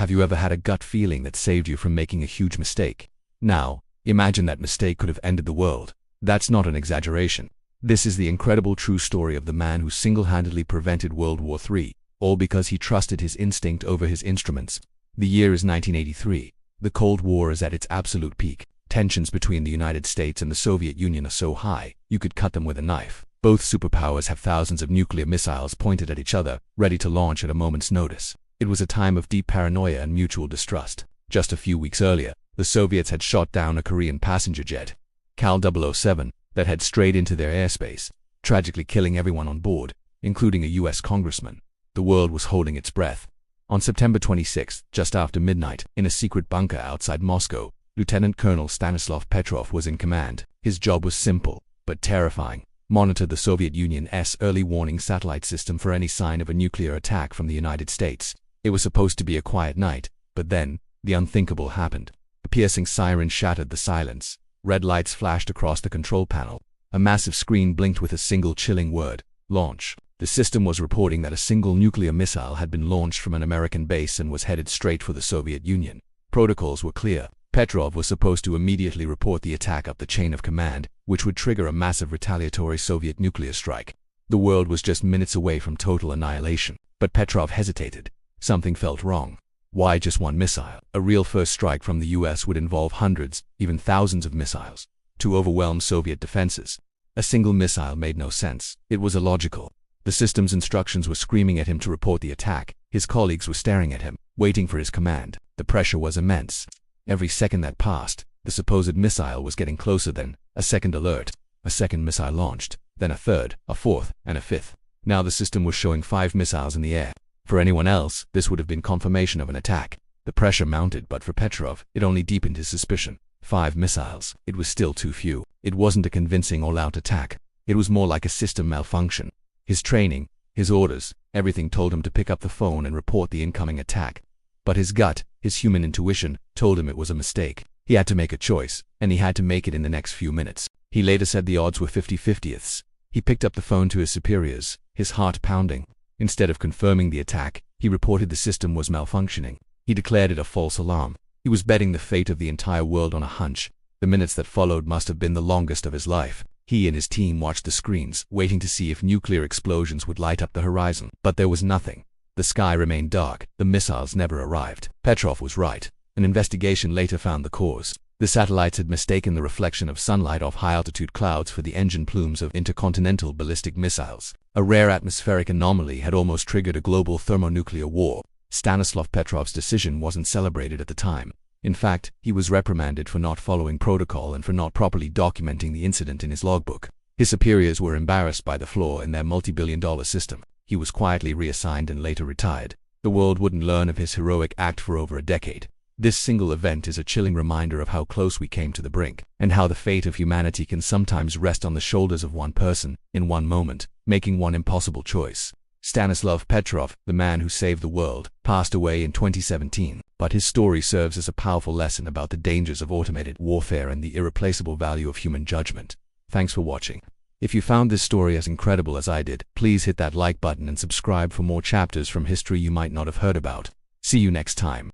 Have you ever had a gut feeling that saved you from making a huge mistake? Now, imagine that mistake could have ended the world. That's not an exaggeration. This is the incredible true story of the man who single-handedly prevented World War III, all because he trusted his instinct over his instruments. The year is 1983. The Cold War is at its absolute peak. Tensions between the United States and the Soviet Union are so high, you could cut them with a knife. Both superpowers have thousands of nuclear missiles pointed at each other, ready to launch at a moment's notice. It was a time of deep paranoia and mutual distrust. Just a few weeks earlier, the Soviets had shot down a Korean passenger jet, Cal 007, that had strayed into their airspace, tragically killing everyone on board, including a U.S. congressman. The world was holding its breath. On September 26, just after midnight, in a secret bunker outside Moscow, Lieutenant Colonel Stanislav Petrov was in command. His job was simple, but terrifying: monitor the Soviet Union's early warning satellite system for any sign of a nuclear attack from the United States. It was supposed to be a quiet night, but then, the unthinkable happened. A piercing siren shattered the silence. Red lights flashed across the control panel. A massive screen blinked with a single chilling word: launch. The system was reporting that a single nuclear missile had been launched from an American base and was headed straight for the Soviet Union. Protocols were clear. Petrov was supposed to immediately report the attack up the chain of command, which would trigger a massive retaliatory Soviet nuclear strike. The world was just minutes away from total annihilation. But Petrov hesitated. Something felt wrong. Why just one missile? A real first strike from the US would involve hundreds, even thousands of missiles, to overwhelm Soviet defenses. A single missile made no sense. It was illogical. The system's instructions were screaming at him to report the attack. His colleagues were staring at him, waiting for his command. The pressure was immense. Every second that passed, the supposed missile was getting closer. Then, a second alert. A second missile launched. Then a third, a fourth, and a fifth. Now the system was showing 5 missiles in the air. For anyone else, this would have been confirmation of an attack. The pressure mounted, but for Petrov, it only deepened his suspicion. 5 missiles. It was still too few. It wasn't a convincing all-out attack. It was more like a system malfunction. His training, his orders, everything told him to pick up the phone and report the incoming attack. But his gut, his human intuition, told him it was a mistake. He had to make a choice, and he had to make it in the next few minutes. He later said the odds were 50-50ths. He picked up the phone to his superiors, his heart pounding. Instead of confirming the attack, he reported the system was malfunctioning. He declared it a false alarm. He was betting the fate of the entire world on a hunch. The minutes that followed must have been the longest of his life. He and his team watched the screens, waiting to see if nuclear explosions would light up the horizon. But there was nothing. The sky remained dark. The missiles never arrived. Petrov was right. An investigation later found the cause. The satellites had mistaken the reflection of sunlight off high-altitude clouds for the engine plumes of intercontinental ballistic missiles. A rare atmospheric anomaly had almost triggered a global thermonuclear war. Stanislav Petrov's decision wasn't celebrated at the time. In fact, he was reprimanded for not following protocol and for not properly documenting the incident in his logbook. His superiors were embarrassed by the flaw in their multi-billion-dollar system. He was quietly reassigned and later retired. The world wouldn't learn of his heroic act for over a decade. This single event is a chilling reminder of how close we came to the brink, and how the fate of humanity can sometimes rest on the shoulders of one person, in one moment, making one impossible choice. Stanislav Petrov, the man who saved the world, passed away in 2017, but his story serves as a powerful lesson about the dangers of automated warfare and the irreplaceable value of human judgment. Thanks for watching. If you found this story as incredible as I did, please hit that like button and subscribe for more chapters from history you might not have heard about. See you next time.